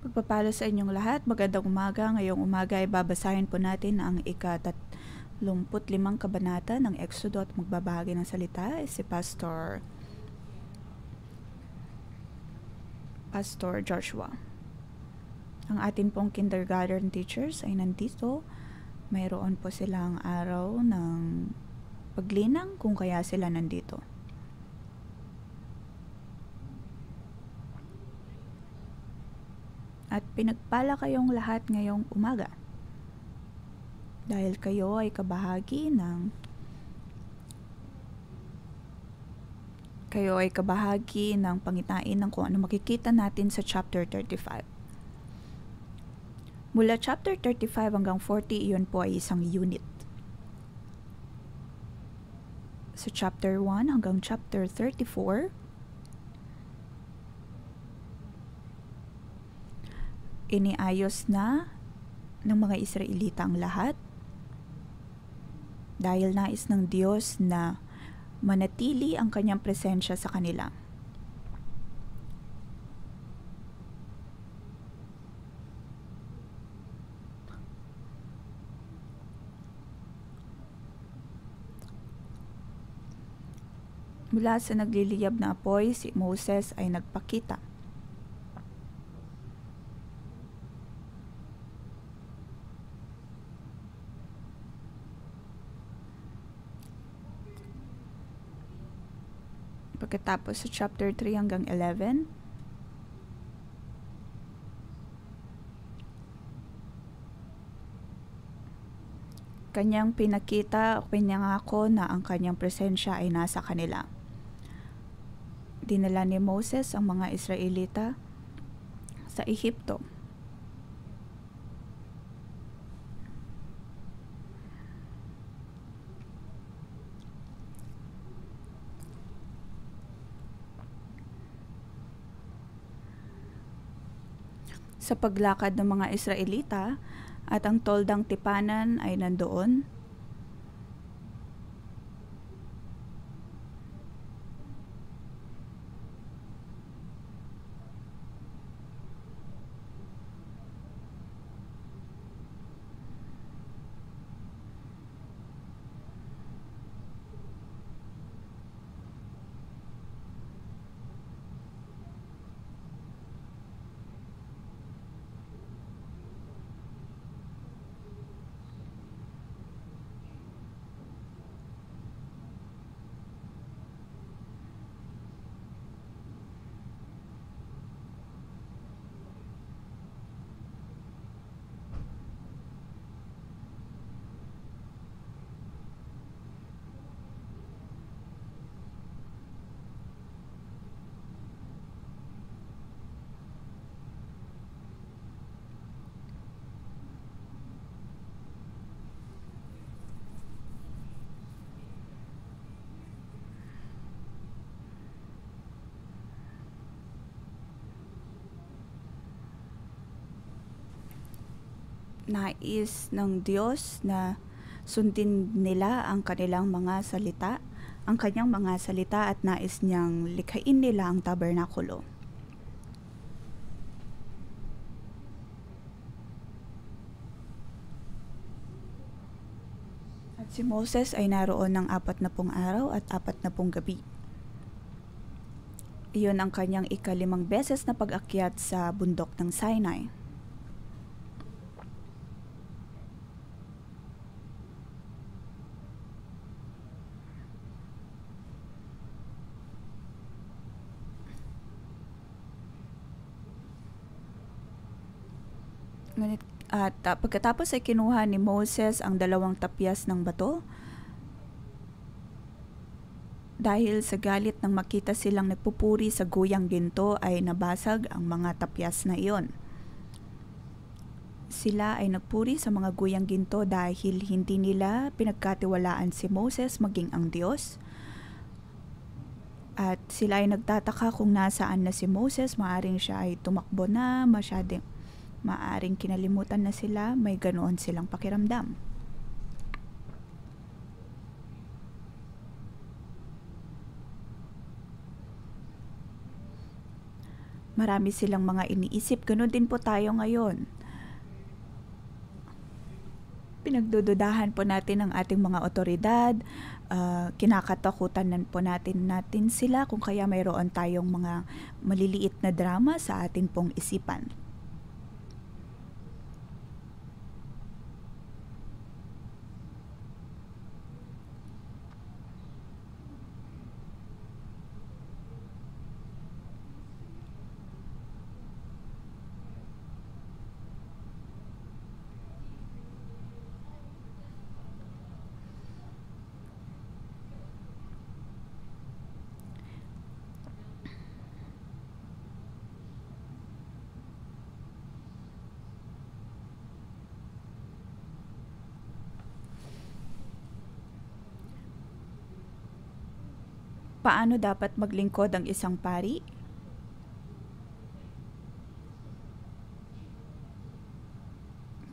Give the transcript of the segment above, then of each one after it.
Pagpapalo sa inyong lahat, magandang umaga. Ngayong umaga ay babasahin po natin ang ika-35 kabanata ng Exodo at magbabahagi ng salita ay si Pastor Joshua. Ang atin pong kindergarten teachers ay nandito. Mayroon po silang araw ng paglinang kung kaya sila nandito. At pinagpala kayong lahat ngayong umaga dahil kayo ay kabahagi ng pangitain ng kung ano makikita natin sa chapter 35. Mula chapter 35 hanggang 40, iyon po ay isang unit. Sa chapter 1 hanggang chapter 34, iniayos na ng mga Israelita ang lahat dahil nais ng Diyos na manatili ang kanyang presensya sa kanila. Mula sa nagliliyab na apoy, si Moses ay nagpakita. Pagkatapos sa chapter 3 hanggang 11, kanyang pinakita o pinangako na ang kanyang presensya ay nasa kanila. Dinala ni Moses ang mga Israelita sa Ehipto. Sa paglakad ng mga Israelita at ang toldang tipanan ay nandoon, nais ng Diyos na sundin nila ang kanyang mga salita at nais niyang likhain nila ang tabernakulo. At si Moses ay naroon ng 40 araw at 40 gabi. Iyon ang kanyang ika-5 beses na pag-akyat sa bundok ng Sinai. At pagkatapos ay kinuha ni Moses ang 2 tapyas ng bato. Dahil sa galit nang makita silang nagpupuri sa guyang ginto ay nabasag ang mga tapyas na iyon. Sila ay nagpuri sa mga guyang ginto dahil hindi nila pinagkatiwalaan si Moses maging ang Diyos. At sila ay nagtataka kung nasaan na si Moses, maaring siya ay tumakbo na, maaring kinalimutan na sila, may ganoon silang pakiramdam. Marami silang mga iniisip. Ganun din po tayo ngayon. Pinagdududahan po natin ang ating mga otoridad, kinakatakutan po natin sila kung kaya mayroon tayong mga maliliit na drama sa atin pong isipan. Paano dapat maglingkod ang isang pari?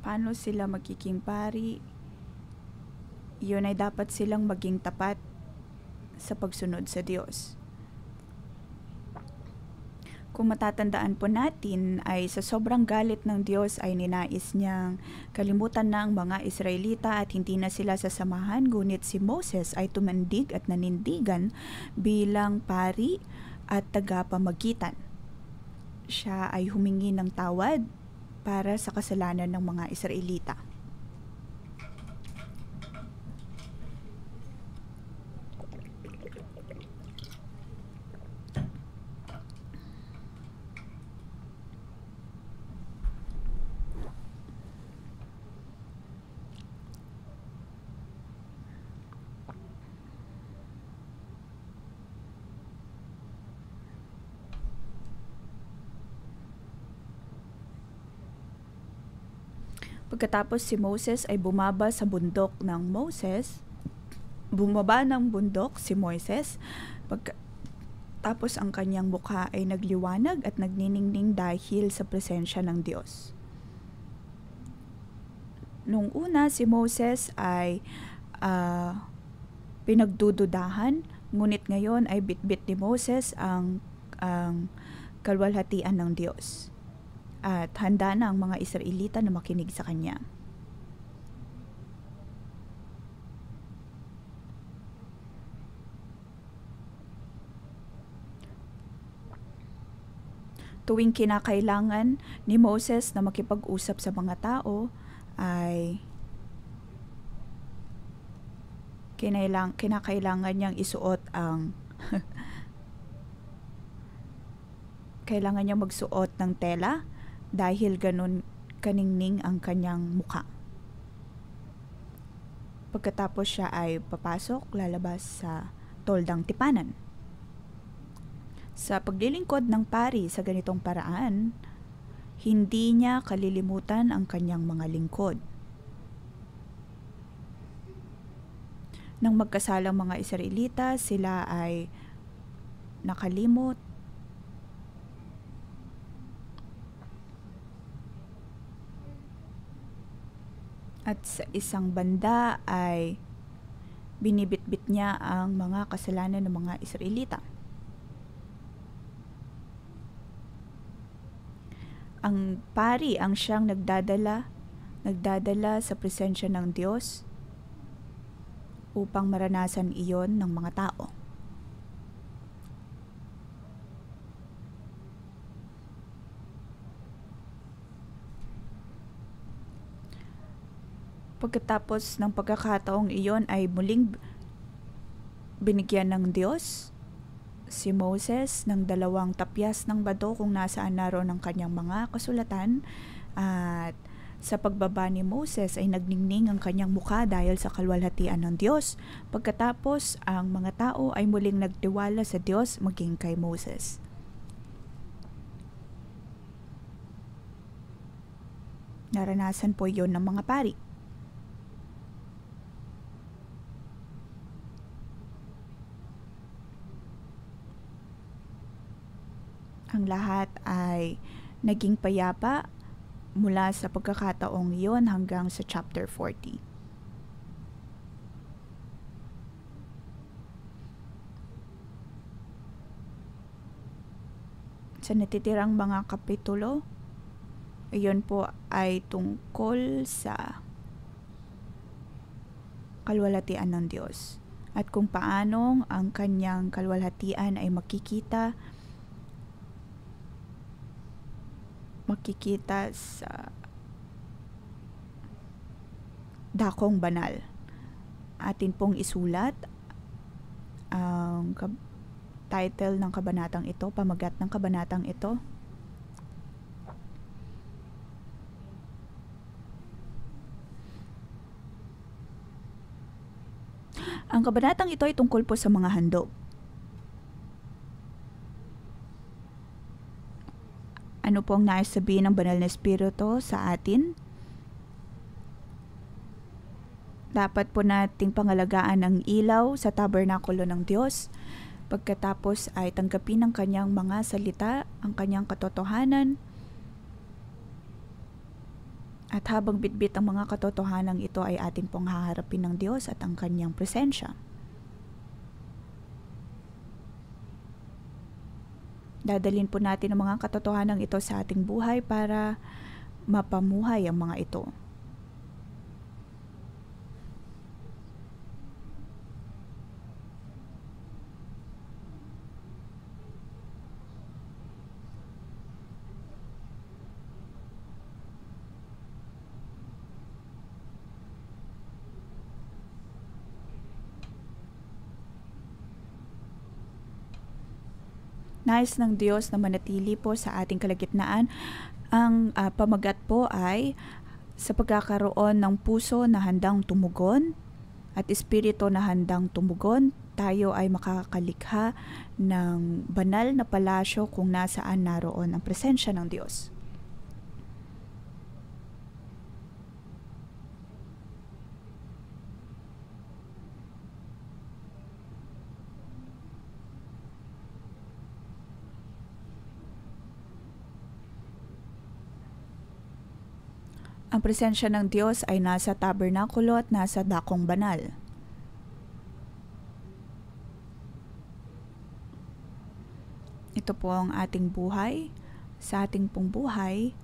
Paano sila magiging pari? Yun ay dapat silang maging tapat sa pagsunod sa Diyos. Kung matatandaan po natin ay sa sobrang galit ng Diyos ay ninais niyang kalimutan na ang mga Israelita at hindi na sila sasamahan, ngunit si Moses ay tumandig at nanindigan bilang pari at tagapamagitan. Siya ay humingi ng tawad para sa kasalanan ng mga Israelita. Pagkatapos si Moses ay bumaba ng bundok si Moises. Tapos ang kanyang mukha ay nagliwanag at nagniningning dahil sa presensya ng Diyos. Nung una si Moses ay pinagdududahan, ngunit ngayon ay bitbit ni Moses ang kalwalhatian ng Diyos. At handa na ang mga Israelita na makinig sa kanya. Tuwing kinakailangan ni Moses na makipag-usap sa mga tao, ay kinakailangan niyang isuot ang kailangan niyang magsuot ng tela dahil ganun kaningning ang kanyang mukha. Pagkatapos siya ay lalabas sa toldang tipanan. Sa paglilingkod ng pari sa ganitong paraan, hindi niya kalilimutan ang kanyang mga lingkod. Nang magkasalang mga Israelita, sila ay nakalimot at sa isang banda ay binibitbit niya ang mga kasalanan ng mga Israelita. Ang pari ang siyang nagdadala sa presensya ng Diyos upang maranasan iyon ng mga tao. Pagkatapos ng pagkakataong iyon ay muling binigyan ng Diyos si Moses ng 2 tapyas ng bado kung nasaan naroon ang kanyang mga kasulatan. At sa pagbaba ni Moses ay nagningning ang kanyang mukha dahil sa kalwalhatian ng Diyos. Pagkatapos ang mga tao ay muling nagtiwala sa Diyos maging kay Moses. Naranasan po iyon ng mga pari. Ang lahat ay naging payapa mula sa pagkakataong iyon hanggang sa chapter 40. Sa natitirang mga kapitulo, iyon po ay tungkol sa kalwalhatian ng Diyos at kung paanong ang kanyang kalwalhatian ay makikita sa dakong banal. Atin pong isulat ang title ng kabanatang ito, pamagat ng kabanatang ito. Ang kabanatang ito ay tungkol po sa mga handog. Ano po ang nais sabihin ng banal na espiritu sa atin? Dapat po nating pangalagaan ang ilaw sa tabernakulo ng Diyos. Pagkatapos ay tanggapin ang kanyang mga salita, ang kanyang katotohanan. At habang bitbit ang mga katotohanan ito ay atin pong haharapin ng Diyos at ang kanyang presensya. Dadalhin po natin ang mga katotohanan ito sa ating buhay para mapamuhay ang mga ito. Nais ng Diyos na manatili po sa ating kalagitnaan. Ang pamagat po ay sa pagkakaroon ng puso na handang tumugon at espiritu na handang tumugon, tayo ay makakalikha ng banal na palasyo kung nasaan naroon ang presensya ng Diyos. Ang presensya ng Diyos ay nasa tabernakulo at nasa dakong banal. Ito po ang ating buhay. Sa ating pong buhay,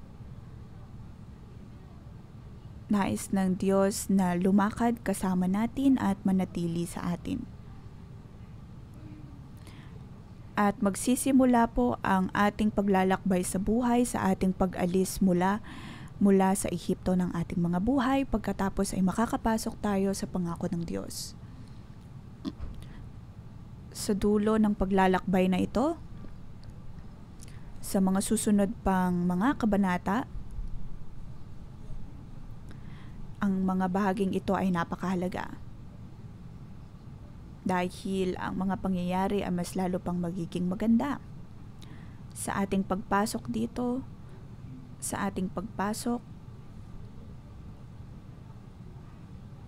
nais ng Diyos na lumakad kasama natin at manatili sa atin. At magsisimula po ang ating paglalakbay sa buhay sa ating pag-alis mula sa Ehipto ng ating mga buhay, pagkatapos ay makakapasok tayo sa pangako ng Diyos. Sa dulo ng paglalakbay na ito, sa mga susunod pang mga kabanata, ang mga bahaging ito ay napakahalaga. Dahil ang mga pangyayari ay mas lalo pang magiging maganda. Sa ating pagpasok dito, sa ating pagpasok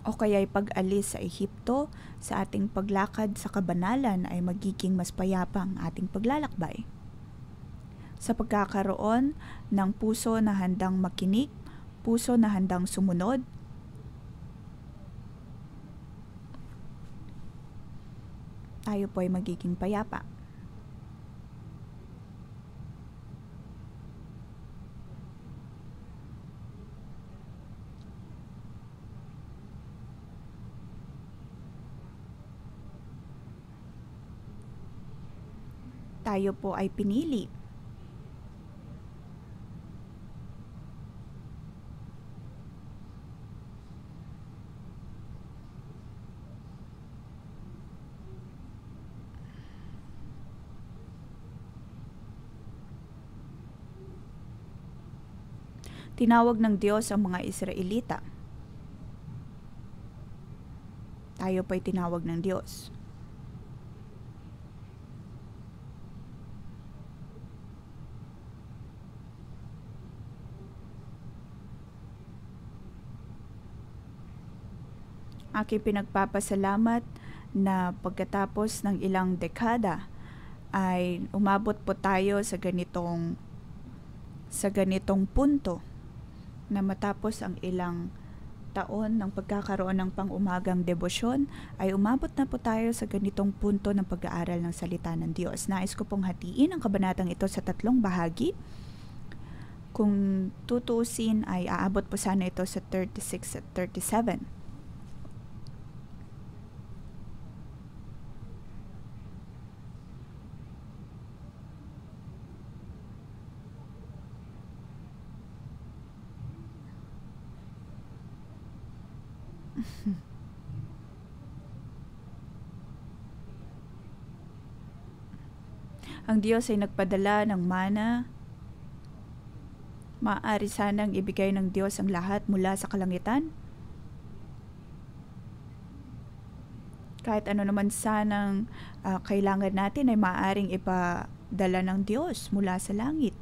o kaya'y pag-alis sa Ehipto, sa ating paglakad sa kabanalan ay magiging mas payapa ang ating paglalakbay. Sa pagkakaroon ng puso na handang makinig, puso na handang sumunod, tayo po ay magiging payapa. Tayo po ay pinili. Tinawag ng Diyos ang mga Israelita. Tayo po ay tinawag ng Diyos. Aking pinagpapasalamat na pagkatapos ng ilang dekada ay umabot po tayo sa ganitong punto na matapos ang ilang taon ng pagkakaroon ng pang-umagang debosyon ay umabot na po tayo sa ganitong punto ng pag-aaral ng salita ng Diyos. Nais ko pong hatiin ang kabanatang ito sa 3 bahagi. Kung tutuusin ay aabot po sana ito sa 36 at 37. Ang Diyos ay nagpadala ng mana. Maaari sanang ibigay ng Diyos ang lahat mula sa kalangitan. Kahit ano naman sanang kailangan natin ay maaaring ipadala ng Diyos mula sa langit.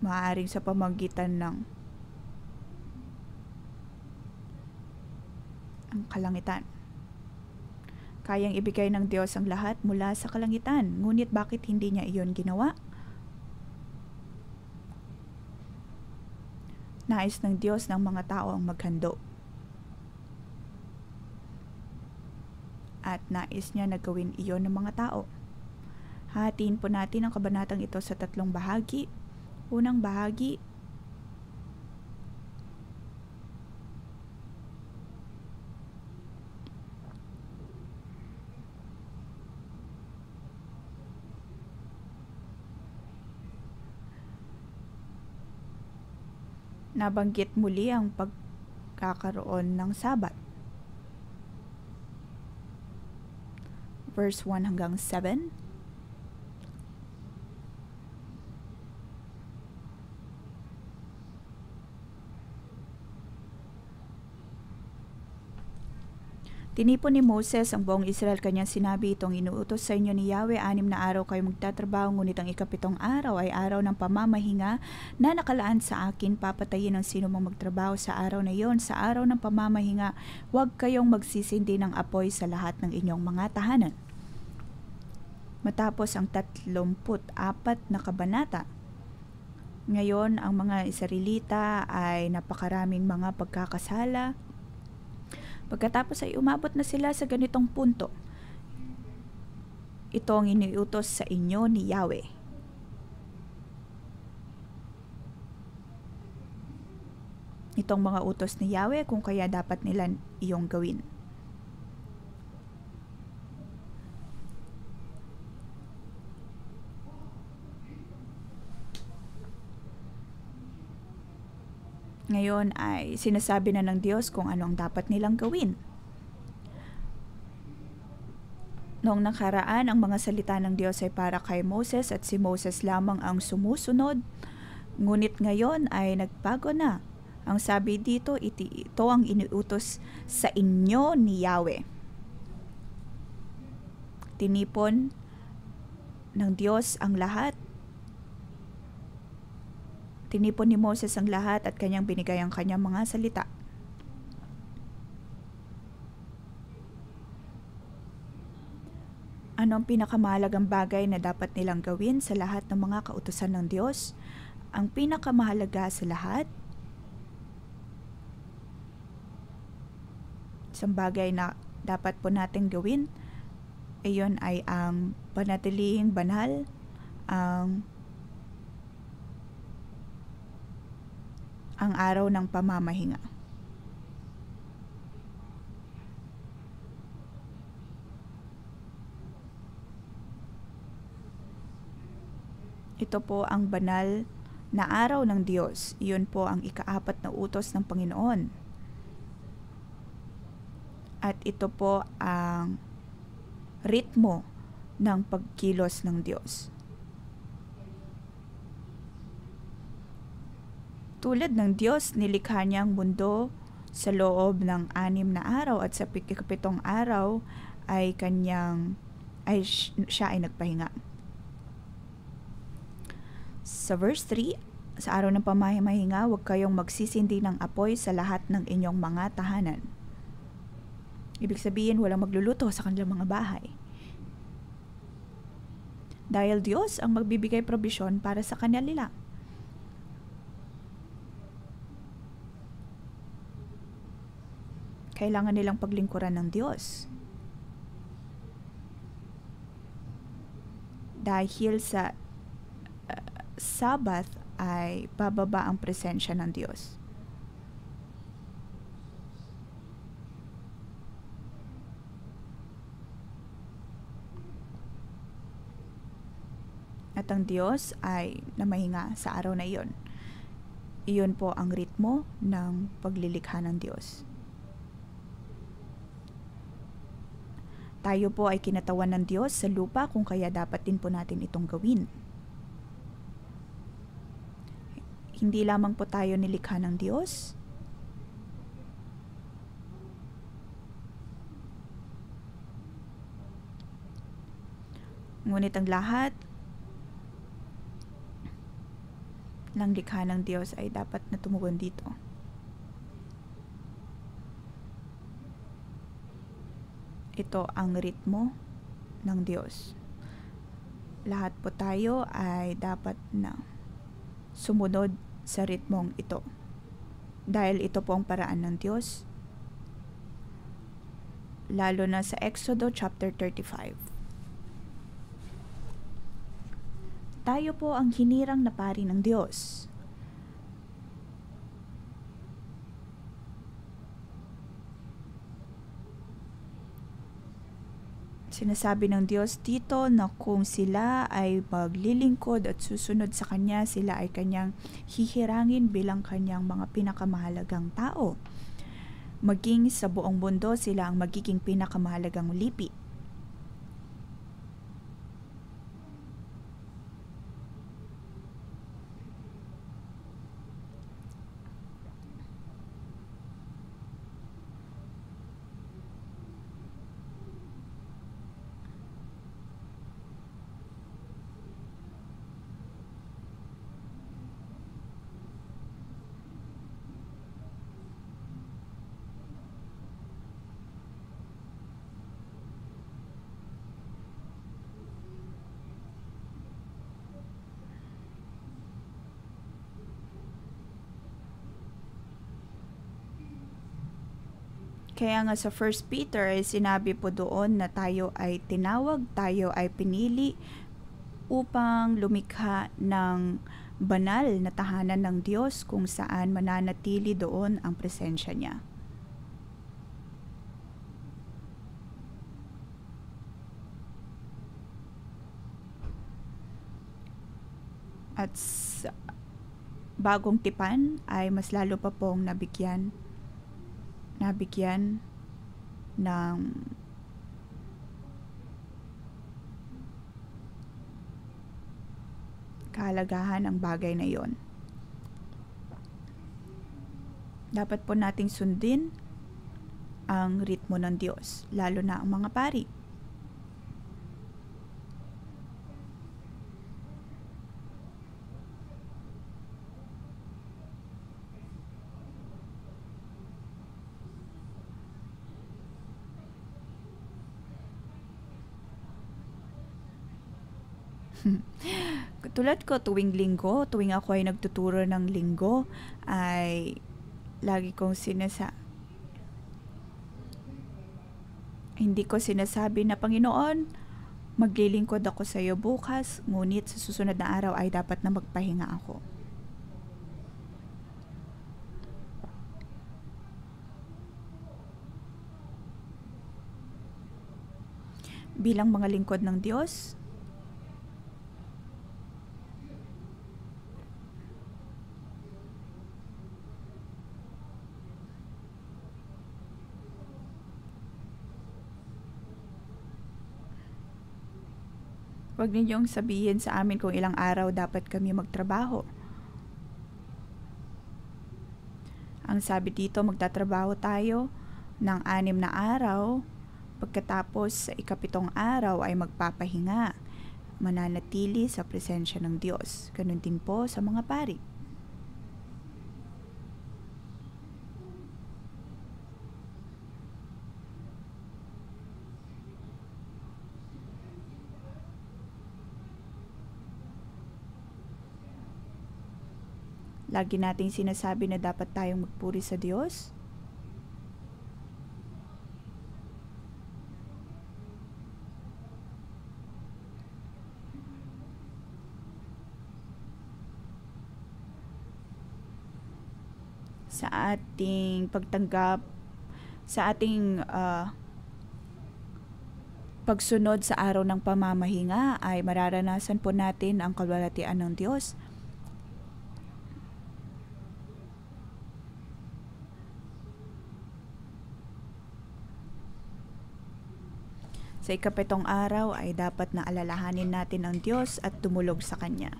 Maaaring sa pamamagitan ng ang kalangitan. Kayang ibigay ng Diyos ang lahat mula sa kalangitan. Ngunit bakit hindi niya iyon ginawa? Nais ng Diyos ng mga tao ang maghandog. At nais niya na gawin iyon ng mga tao. Hatiin po natin ang kabanatang ito sa 3 bahagi. Unang bahagi, nabanggit muli ang pagkakaroon ng Sabat. Verse 1 hanggang 7. Tinipon ni Moses ang buong Israel, kanyang sinabi, itong inuutos sa inyo ni Yahweh, 6 na araw kayo magtatrabaho, ngunit ang ika-7 araw ay araw ng pamamahinga na nakalaan sa akin. Papatayin ang sino mang magtrabaho sa araw na iyon. Sa araw ng pamamahinga, huwag kayong magsisindi ng apoy sa lahat ng inyong mga tahanan. Matapos ang 34 na kabanata, ngayon ang mga Israelita ay napakaraming mga pagkakasala. Pagkatapos ay umabot na sila sa ganitong punto. Ito ang iniutos sa inyo ni Yahweh. Itong mga utos ni Yahweh kung kaya dapat nila iyong gawin. Ngayon ay sinasabi na ng Diyos kung ano ang dapat nilang gawin. Noong nakaraan, ang mga salita ng Diyos ay para kay Moses at si Moses lamang ang sumusunod. Ngunit ngayon ay nagbago na. Ang sabi dito, ito ang iniutos sa inyo ni Yahweh. Tinipon ng Diyos ang lahat. Tinipon ni Moses ang lahat at kanyang binigay ang kanyang mga salita. Ano ang pinakamahalagang bagay na dapat nilang gawin sa lahat ng mga kautusan ng Diyos? Ang pinakamahalaga sa lahat, isang bagay na dapat po natin gawin, iyon ay ang panatilihing banal, ang araw ng pamamahinga. Ito po ang banal na araw ng Diyos. Iyon po ang ika-4 na utos ng Panginoon. At ito po ang ritmo ng pagkilos ng Diyos. Tulad ng Diyos, nilikha niya ang mundo sa loob ng 6 na araw at sa 7 araw ay siya ay nagpahinga. Sa verse 3, sa araw ng pamamahinga, huwag kayong magsisindi ng apoy sa lahat ng inyong mga tahanan. Ibig sabihin, walang magluluto sa kanilang mga bahay. Dahil Diyos ang magbibigay probisyon para sa kanila. kailangan nilang paglingkuran ng Diyos. Dahil sa Sabbath ay bababa ang presensya ng Diyos. At ang Diyos ay namahinga sa araw na iyon. Iyon po ang ritmo ng paglilikha ng Diyos. Tayo po ay kinatawan ng Diyos sa lupa, kung kaya dapat din po natin itong gawin. Hindi lamang po tayo nilikha ng Diyos, ngunit ang lahat ng likha ng Diyos ay dapat na tumugon dito. Ito ang ritmo ng Diyos. Lahat po tayo ay dapat na sumunod sa ritmong ito. Dahil ito po ang paraan ng Diyos, lalo na sa Exodo chapter 35. Tayo po ang hinirang na pari ng Diyos. Sinasabi ng Diyos dito na kung sila ay maglilingkod at susunod sa Kanya, sila ay Kanyang hihirangin bilang Kanyang mga pinakamahalagang tao. Maging sa buong mundo, sila ang magiging pinakamahalagang lipi. Kaya nga sa 1 Peter ay sinabi po doon na tayo ay tinawag, tayo ay pinili upang lumikha ng banal na tahanan ng Diyos kung saan mananatili doon ang presensya niya. At sa bagong tipan ay mas lalo pa pong nabigyan ng kahalagahan ang bagay na iyon. Dapat po nating sundin ang ritmo ng Diyos, lalo na ang mga pari. Tulad ko, tuwing linggo, tuwing ako ay nagtuturo ng linggo, ay lagi kong hindi ko sinasabi na, Panginoon, maglilingkod ako sa iyo bukas, ngunit sa susunod na araw ay dapat na magpahinga ako. Bilang mga lingkod ng Diyos, huwag ninyong sabihin sa amin kung ilang araw dapat kami magtrabaho. Ang sabi dito, magtatrabaho tayo ng 6 na araw, pagkatapos sa 7 araw ay magpapahinga, mananatili sa presensya ng Diyos. Ganun din po sa mga pari. Lagi nating sinasabi na dapat tayong magpuri sa Diyos. sa ating pagtanggap, sa ating pagsunod sa araw ng pamamahinga ay mararanasan po natin ang kalwalhatian ng Diyos. Sa ikapitong araw ay dapat na alalahanin natin ang Diyos at tumulog sa Kanya.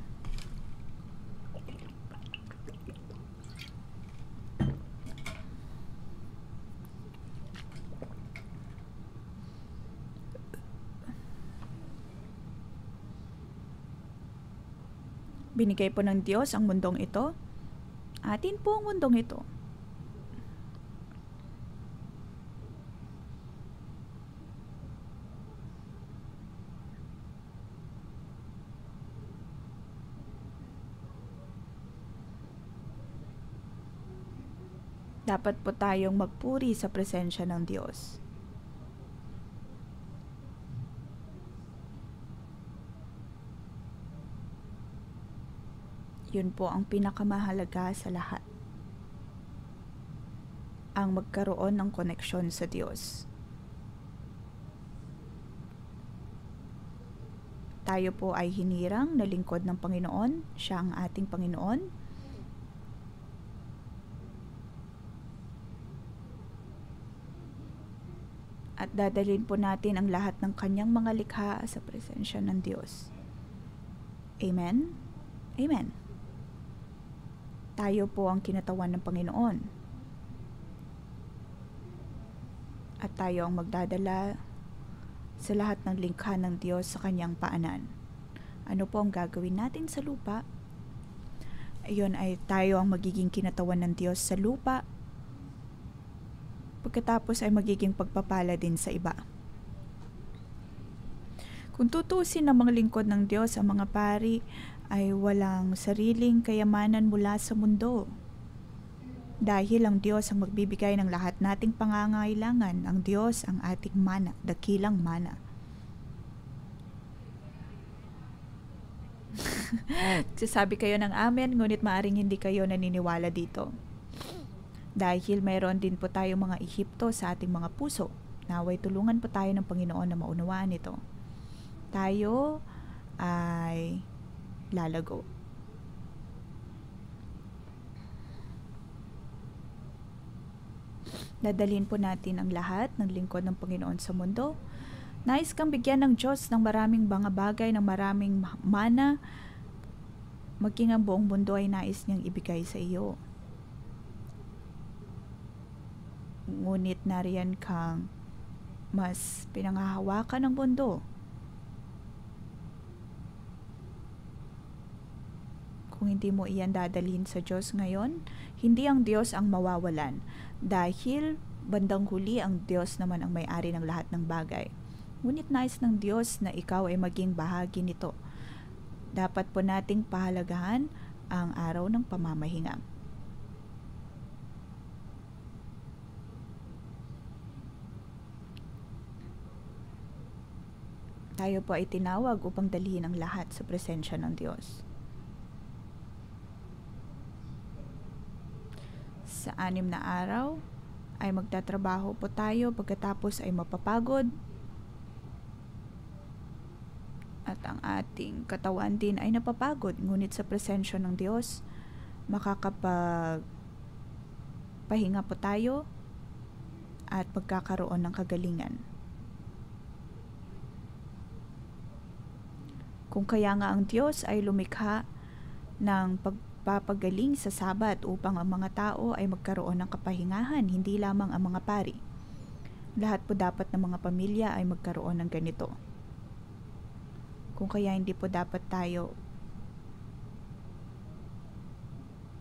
Binigay po ng Diyos ang mundong ito. Atin po ang mundong ito. Dapat po tayong magpuri sa presensya ng Diyos. Yun po ang pinakamahalaga sa lahat. Ang magkaroon ng koneksyon sa Diyos. Tayo po ay hinirang na lingkod ng Panginoon. Siya ang ating Panginoon. At dadalhin po natin ang lahat ng kanyang mga likha sa presensya ng Diyos. Amen? Amen. Tayo po ang kinatawan ng Panginoon. At tayo ang magdadala sa lahat ng likha ng Diyos sa kanyang paanan. Ano po ang gagawin natin sa lupa? Ayun ay tayo ang magiging kinatawan ng Diyos sa lupa. Pagkatapos ay magiging pagpapala din sa iba. Kung tutusin ng mga lingkod ng Diyos, ang mga pari ay walang sariling kayamanan mula sa mundo. Dahil ang Diyos ang magbibigay ng lahat nating pangangailangan, ang Diyos ang ating mana, dakilang mana. Sasabi kayo ng amen, ngunit maaring hindi kayo naniniwala dito. Dahil mayroon din po tayong mga Ehipto sa ating mga puso. Naway tulungan po tayo ng Panginoon na maunawaan ito. Tayo ay lalago. Dadalhin po natin ang lahat ng lingkod ng Panginoon sa mundo. Nais kang bigyan ng Diyos ng maraming mga bagay, ng maraming mana, maging ang buong mundo ay nais niyang ibigay sa iyo. Ngunit nariyan kang mas pinanghahawakan ng mundo. Kung hindi mo iyan dadalhin sa Diyos ngayon, hindi ang Diyos ang mawawalan. Dahil bandang huli ang Diyos naman ang may-ari ng lahat ng bagay. Ngunit nais ng Diyos na ikaw ay maging bahagi nito. Dapat po nating pahalagahan ang araw ng pamamahinga. Tayo po ay tinawag upang dalhin ang lahat sa presensya ng Diyos. Sa 6 na araw ay magtatrabaho po tayo, pagkatapos ay mapapagod. At ang ating katawan din ay napapagod, ngunit sa presensya ng Diyos, makakapagpahinga po tayo at magkakaroon ng kagalingan. Kung kaya nga ang Diyos ay lumikha ng pagpapagaling sa Sabat upang ang mga tao ay magkaroon ng kapahingahan, hindi lamang ang mga pari. Lahat po dapat ng mga pamilya ay magkaroon ng ganito. Kung kaya hindi po dapat tayo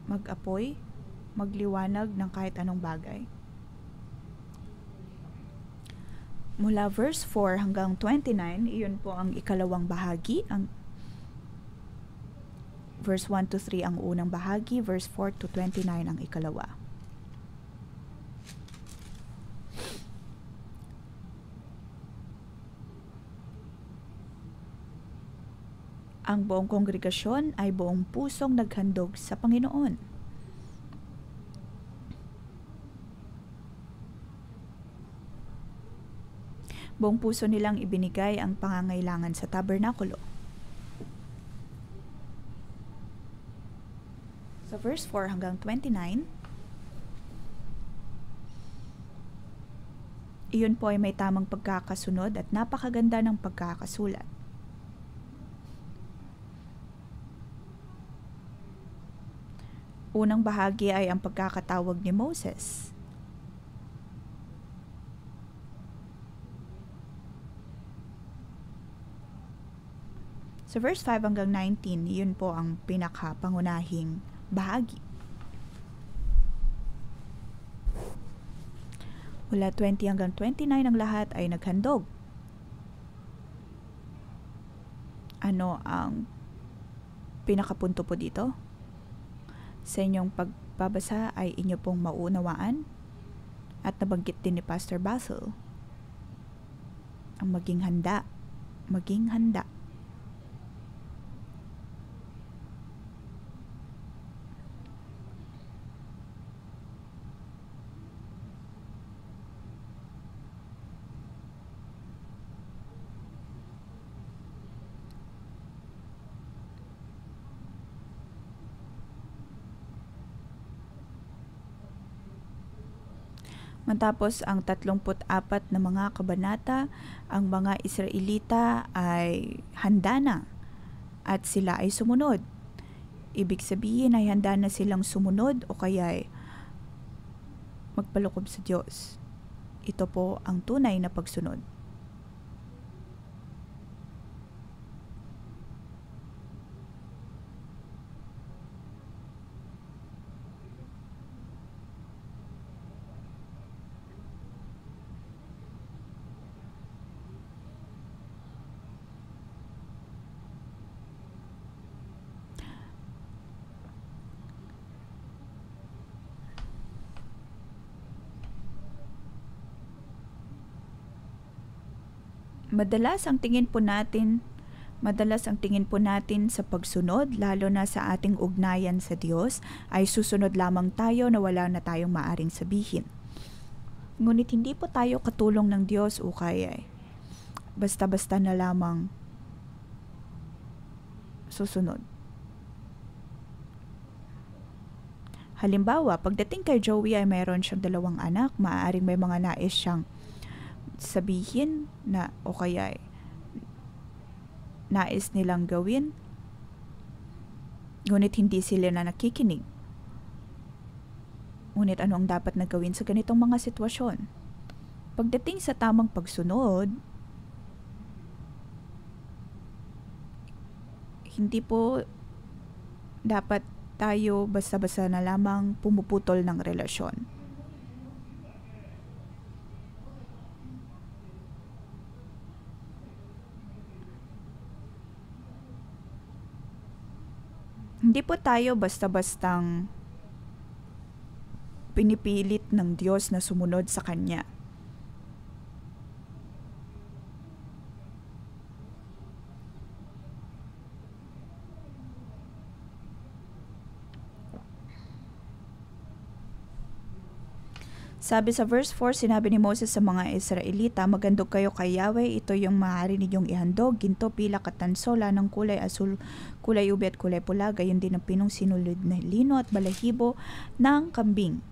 mag-apoy, magliwanag ng kahit anong bagay. Mula verse 4 hanggang 29, iyon po ang ikalawang bahagi. Ang verse 1 to 3 ang unang bahagi, verse 4 to 29 ang ikalawa. Ang buong kongregasyon ay buong pusong naghandog sa Panginoon. Buong puso nilang ibinigay ang pangangailangan sa tabernakulo. Sa verse 4 hanggang 29, iyon po ay may tamang pagkakasunod at napakaganda ng pagkakasulat. Unang bahagi ay ang pagkakatawag ni Moses. Sa verse 5 hanggang 19, yun po ang pinakapangunahing bahagi. Mula 20 hanggang 29, ang lahat ay naghandog. Ano ang pinakapunto po dito? Sa inyong pagbabasa ay inyo pong maunawaan at nabanggit din ni Pastor Basil ang maging handa. Maging handa. Matapos ang 34 na mga kabanata, ang mga Israelita ay handa na at sila ay sumunod. Ibig sabihin ay handa na silang sumunod o kaya ay magpalukob sa Diyos. Ito po ang tunay na pagsunod. Madalas ang tingin po natin sa pagsunod, lalo na sa ating ugnayan sa Diyos, ay susunod lamang tayo na wala na tayong maaring sabihin. Ngunit hindi po tayo katulong ng Diyos o kaya basta-basta na lamang susunod. Halimbawa, pagdating kay Joey ay mayroon siyang 2 anak, maaaring may mga nais siyang sabihin na o kaya nais nilang gawin, ngunit hindi sila na nakikinig. Ngunit ano ang dapat na gawin sa ganitong mga sitwasyon? Pagdating sa tamang pagsunod, hindi po dapat tayo basta-basta na lamang pumuputol ng relasyon. Hindi po tayo basta-bastang pinipilit ng Diyos na sumunod sa Kanya. Sabi sa verse 4, sinabi ni Moses sa mga Israelita, magandog kayo kay Yahweh, ito yung maaari ninyong ihandog, ginto, pilak at tansola ng kulay asul, kulay ube at kulay pula, gayon din ang pinong sinulid na lino at balahibo ng kambing.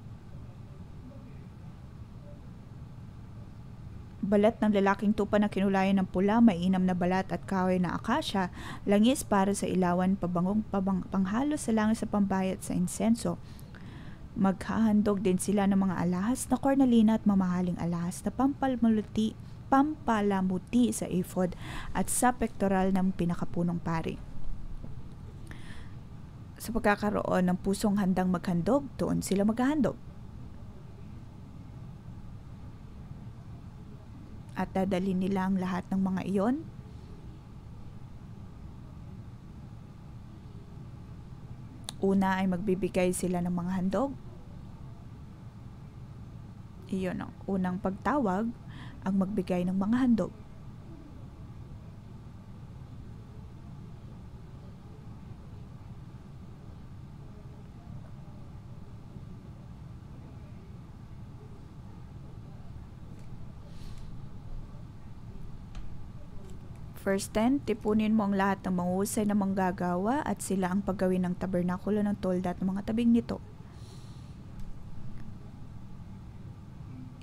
Balat ng lalaking tupa na kinulayan ng pula, mainam na balat at kahoy na akasya, langis para sa ilawan, panghalo sa langis sa pambayat sa insenso. Maghahandog din sila ng mga alahas na kornalina at mamahaling alahas na pampalamuti sa ephod at sa pektoral ng pinakapunong pari. Sa pagkakaroon ng pusong handang maghandog, doon sila maghahandog. At dadalhin nila ang lahat ng mga iyon una ay magbibigay sila ng mga handog. Iyon ang unang pagtawag, ang magbigay ng mga handog. Verse 10, tipunin mo ang lahat ng mahusay na manggagawa at sila ang paggawin ng tabernakulo ng tolda at ng mga tabing nito.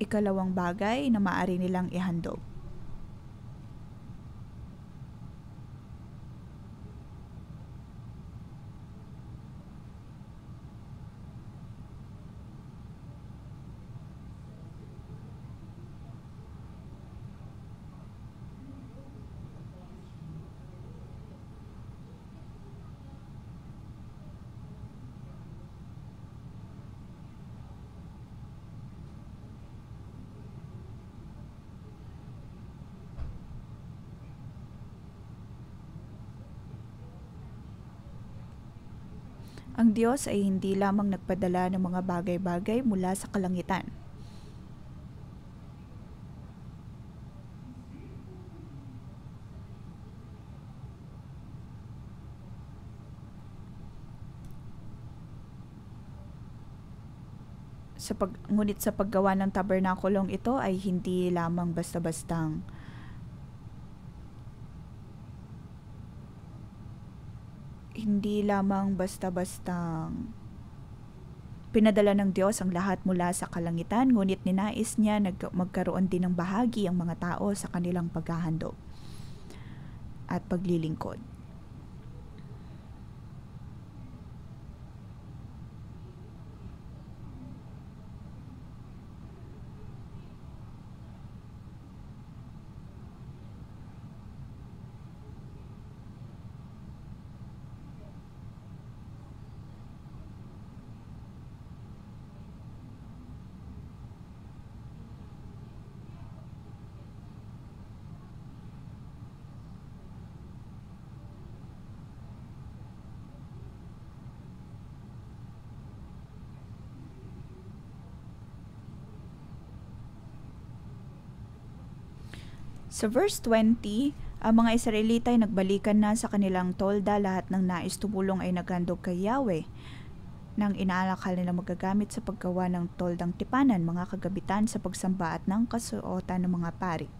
Ikalawang bagay na maaari nilang ihandog. Ang Diyos ay hindi lamang nagpadala ng mga bagay-bagay mula sa kalangitan. Ngunit sa paggawa ng tabernakulong ito ay hindi lamang basta-bastang pinadala ng Diyos ang lahat mula sa kalangitan, ngunit ninais niya magkaroon din ng bahagi ang mga tao sa kanilang paghahandog at paglilingkod. Sa verse 20, ang mga Israelita ay nagbalikan na sa kanilang tolda, lahat ng nais tumulong ay naghandog kay Yahweh nang inaalakal nila magagamit sa paggawa ng toldang tipanan, mga kagabitan sa pagsamba at ng kasuotan ng mga pari.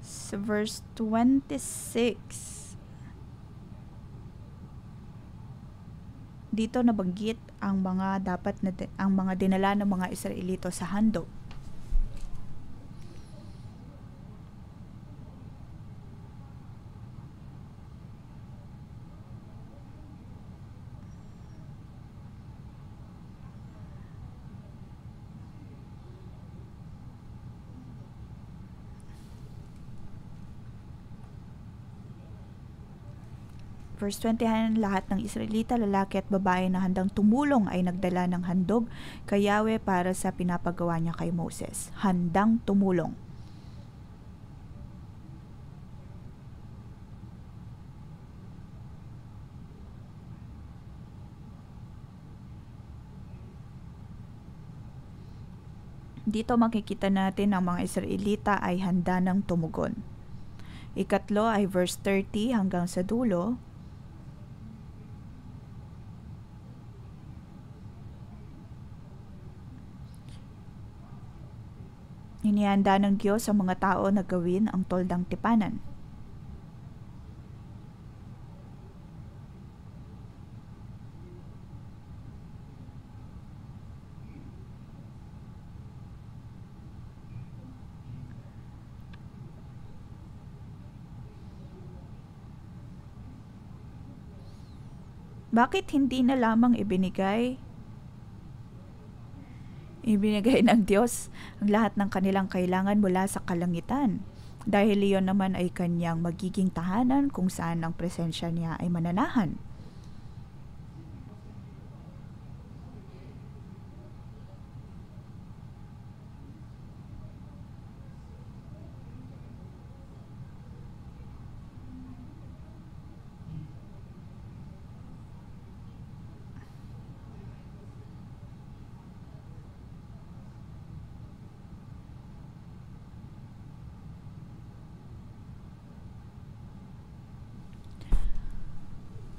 Sa verse 26, dito nabanggit ang mga dinala ng mga Israelito sa handog. Verse 20, lahat ng Israelita, lalaki at babae na handang tumulong ay nagdala ng handog kay Yahweh para sa pinapagawa niya kay Moses. Handang tumulong. Dito makikita natin ang mga Israelita ay handa ng tumugon. Ikatlo ay verse 30 hanggang sa dulo. Inihanda ng Diyos ang mga tao na gawin ang toldang tipanan. Bakit hindi na lamang ibinigay ng Diyos ang lahat ng kanilang kailangan mula sa kalangitan? Dahil iyon naman ay kanyang magiging tahanan kung saan ang presensya niya ay mananahan.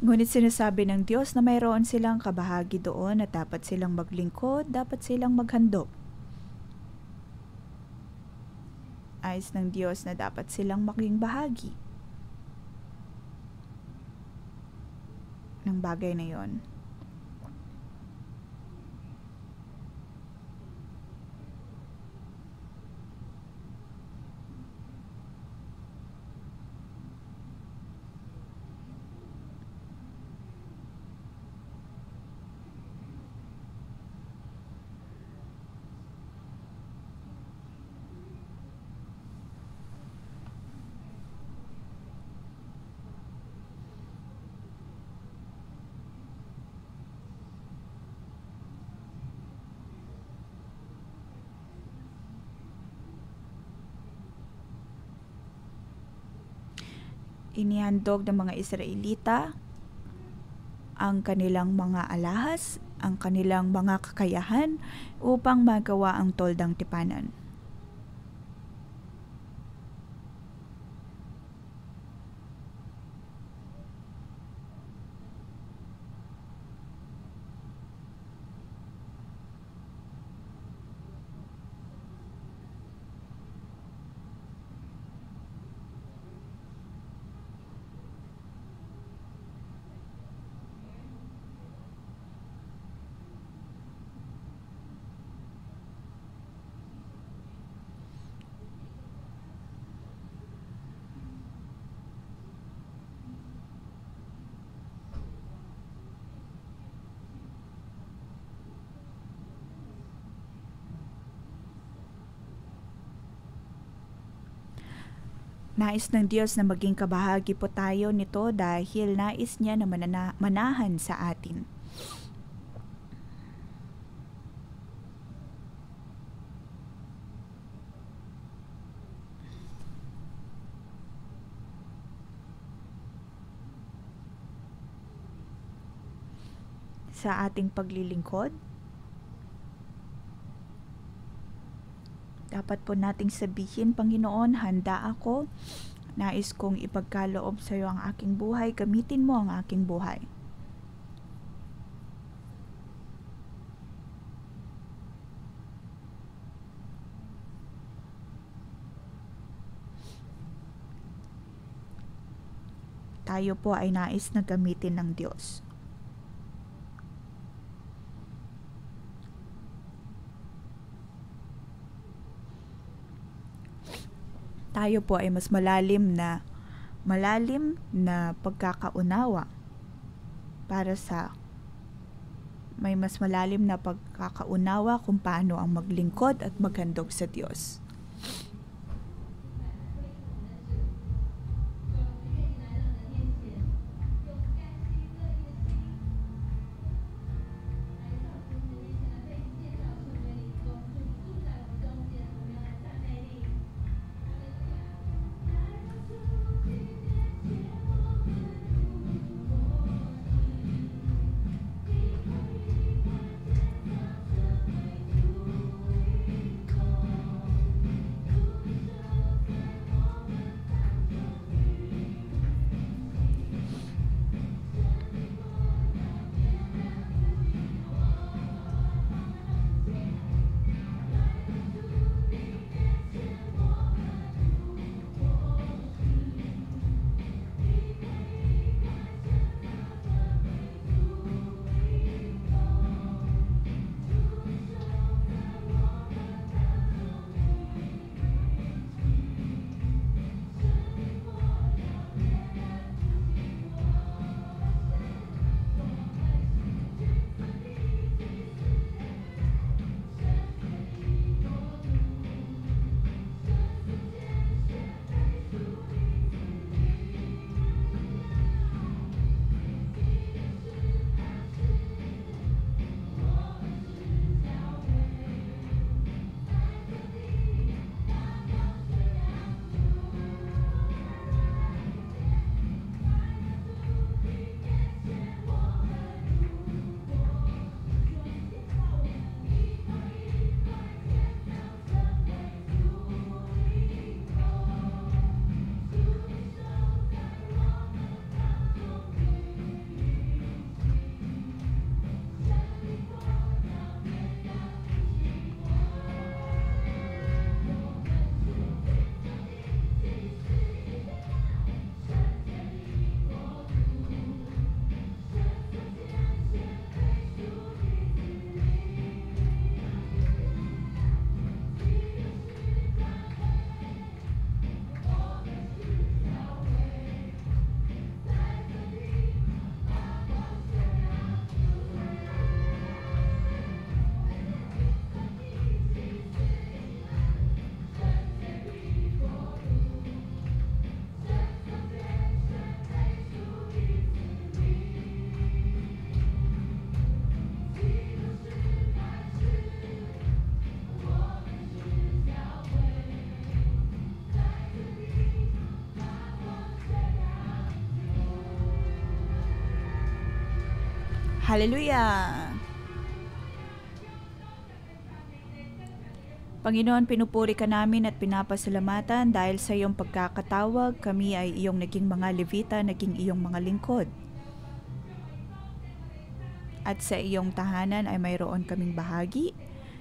Ngunit sinasabi ng Diyos na mayroon silang kabahagi doon at dapat silang maglingkod, dapat silang maghandog. Ayos ng Diyos na dapat silang maging bahagi ng bagay na yon. Inihandog ng mga Israelita ang kanilang mga alahas, ang kanilang mga kakayahan upang magawa ang toldang tipanan. Nais ng Diyos na maging kabahagi po tayo nito dahil nais niya na manahan sa atin. Sa ating paglilingkod, dapat po nating sabihin, Panginoon, handa ako. Nais kong ipagkaloob sa iyo ang aking buhay. Gamitin mo ang aking buhay. Tayo po ay nais na gamitin ng Diyos. Tayo po ay mas malalim na pagkakaunawa may mas malalim na pagkakaunawa kung paano ang maglingkod at maghandog sa Diyos. Hallelujah! Panginoon, pinupuri ka namin at pinapasalamatan dahil sa iyong pagkakatawag, kami ay iyong naging mga Levita, naging iyong mga lingkod. At sa iyong tahanan ay mayroon kaming bahagi.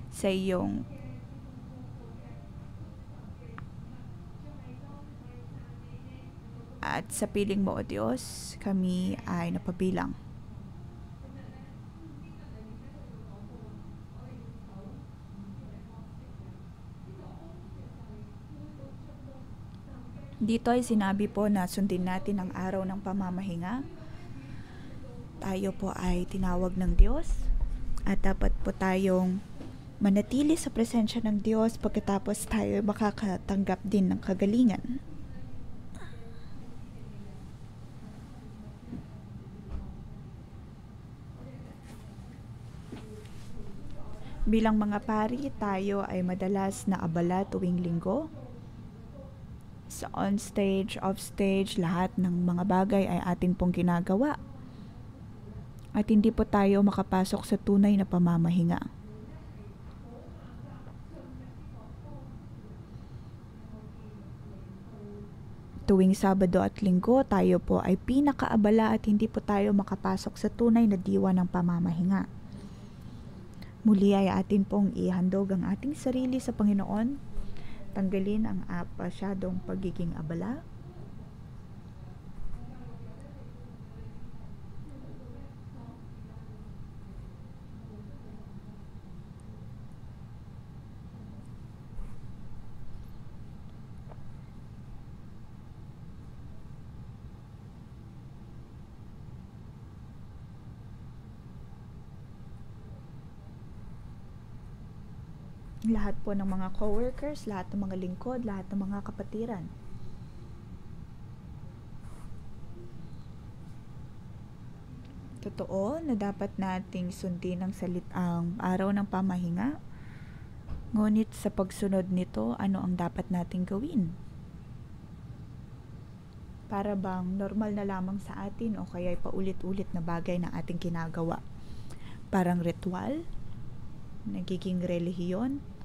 Sa iyong at sa piling mo, O Diyos, kami ay napabilang. Dito ay sinabi po na sundin natin ang araw ng pamamahinga. Tayo po ay tinawag ng Diyos at dapat po tayong manatili sa presensya ng Diyos pagkatapos tayo makakatanggap din ng kagalingan. Bilang mga pari, tayo ay madalas na abala tuwing linggo. Sa on-stage, off-stage, lahat ng mga bagay ay atin pong ginagawa. At hindi po tayo makapasok sa tunay na pamamahinga. Tuwing Sabado at Linggo, tayo po ay pinakaabala at hindi po tayo makapasok sa tunay na diwa ng pamamahinga. Muli ay atin pong ihandog ang ating sarili sa Panginoon. Tanggalin ang masyadong pagiging abala. Lahat po ng mga coworkers, lahat ng mga lingkod, lahat ng mga kapatiran. Totoo na dapat nating sundin ang araw ng pamahinga. Ngunit sa pagsunod nito, ano ang dapat nating gawin? Para bang normal na lamang sa atin o kaya paulit-ulit na bagay na ating ginagawa? Parang ritual? Nagiging relihiyon?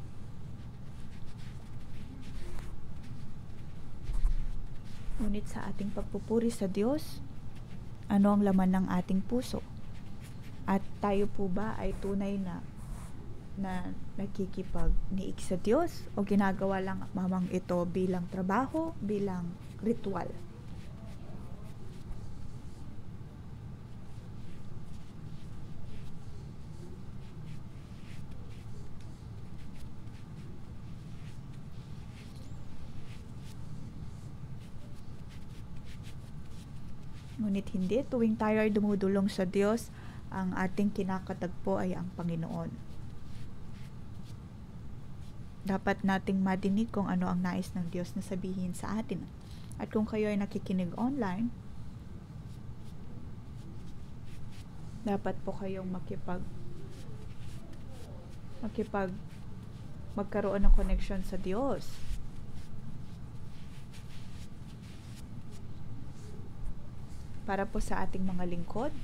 Ngunit sa ating pagpupuri sa Diyos, ano ang laman ng ating puso? At tayo po ba ay tunay na nakikipag-niig sa Diyos o ginagawa lang mamang ito bilang trabaho, bilang ritual? Ngunit hindi, tuwing tayo ay dumudulong sa Diyos, ang ating kinakatagpo ay ang Panginoon. Dapat nating madinig kung ano ang nais ng Diyos na sabihin sa atin. At kung kayo ay nakikinig online, dapat po kayong magkaroon ng connection sa Diyos. Para po sa ating mga lingkod,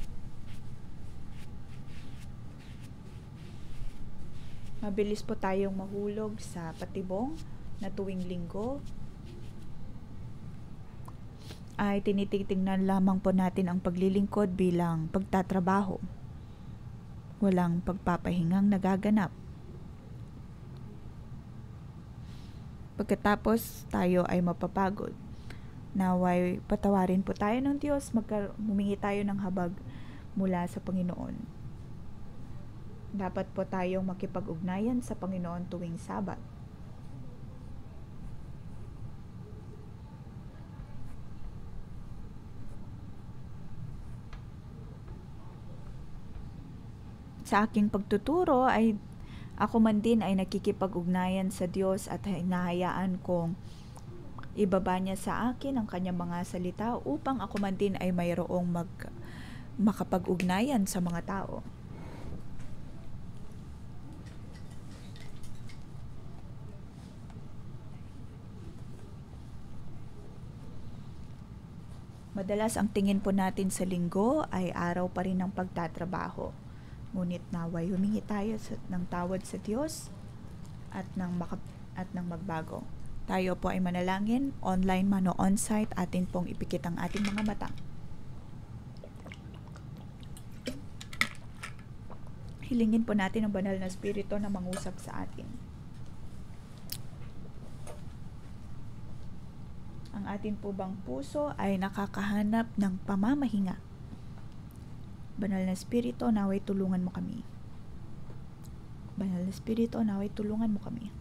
mabilis po tayong mahulog sa patibong na tuwing linggo ay tinitingnan lamang po natin ang paglilingkod bilang pagtatrabaho. Walang pagpapahingang nagaganap. Pagkatapos tayo ay mapapagod. Naway patawarin po tayo ng Diyos, humingi tayo ng habag mula sa Panginoon. Dapat po tayong makipag-ugnayan sa Panginoon tuwing Sabat. Sa aking pagtuturo ay ako man din ay nakikipag-ugnayan sa Diyos at hinahayaan kong ibaba niya sa akin ang kanyang mga salita upang ako man din ay mayroong makapag-ugnayan sa mga tao. Madalas ang tingin po natin sa linggo ay araw pa rin ng pagtatrabaho. Ngunit naway humingi tayo ng tawad sa Diyos at ng magbago. Tayo po ay manalangin, online man o on-site, atin pong ipikit ang ating mga mata. Hilingin po natin ang banal na Espiritu na mangusap sa atin. Ang atin po bang puso ay nakakahanap ng pamamahinga? Banal na Espiritu, naway tulungan mo kami. Banal na Espiritu, naway tulungan mo kami.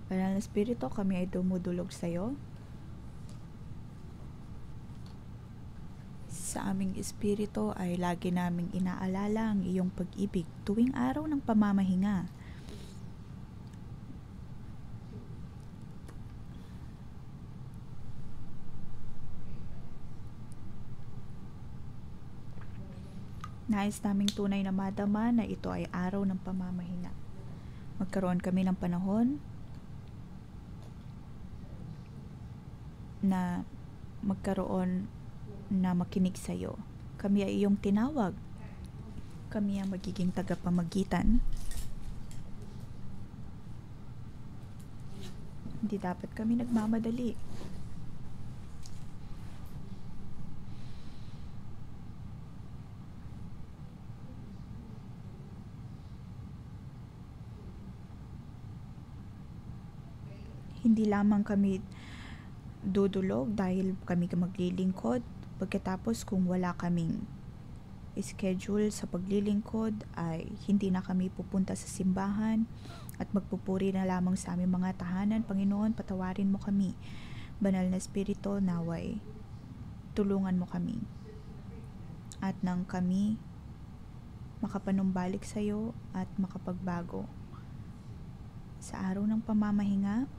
Banal na Espiritu, kami ay dumudulog sa iyo. Sa aming espiritu ay lagi naming inaalala ang iyong pag-ibig tuwing araw ng pamamahinga. Nais naming tunay na madama na ito ay araw ng pamamahinga. Magkaroon kami ng panahon na makinig sa iyo. Kami ay iyong tinawag. Kami ang magiging tagapamagitan. Hindi dapat kami nagmamadali. Hindi lamang kami dudulog dahil kami maglilingkod. Pagkatapos kung wala kaming schedule sa paglilingkod ay hindi na kami pupunta sa simbahan at magpupuri na lamang sa aming mga tahanan. Panginoon, patawarin mo kami. Banal na Espiritu, naway tulungan mo kami at nang kami makapanumbalik sa iyo at makapagbago. Sa araw ng pamamahinga,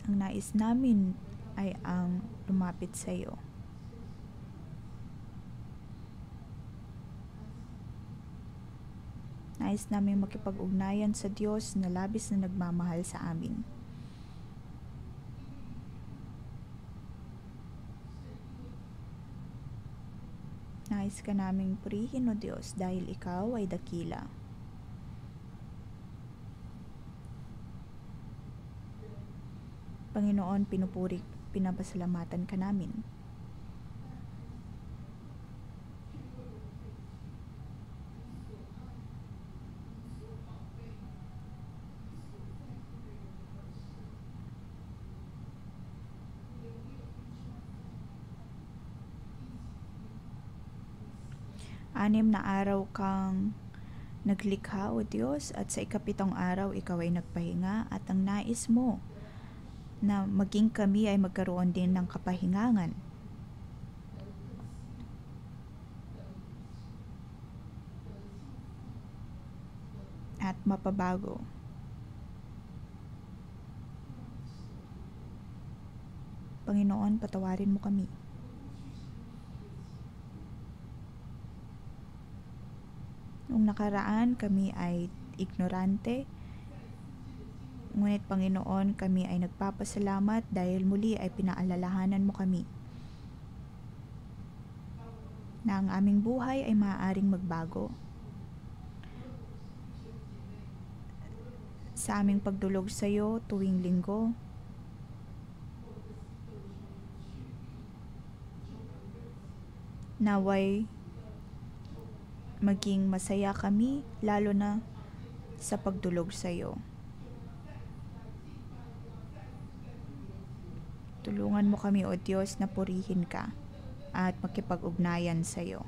ang nais namin ay ang lumapit sa iyo. Nais namin makipag-ugnayan sa Diyos na labis na nagmamahal sa amin. Nais ka naming purihin, O Diyos, dahil ikaw ay dakila. Panginoon, pinapasalamatan ka namin. Anim na araw kang naglikha, O Diyos, at sa ikapitong araw ikaw ay nagpahinga, at ang nais mo na maging kami ay magkaroon din ng kapahingangan. At mapabago. Panginoon, patawarin mo kami. Noong nakaraan, kami ay ignorante. Ngunit Panginoon, kami ay nagpapasalamat dahil muli ay pinaalalahanan mo kami na ang aming buhay ay maaaring magbago. Sa aming pagdulog sa iyo tuwing linggo, naway maging masaya kami, lalo na sa pagdulog sa iyo. Tulungan mo kami, O Diyos, na purihin ka at makipag-ugnayan sa iyo.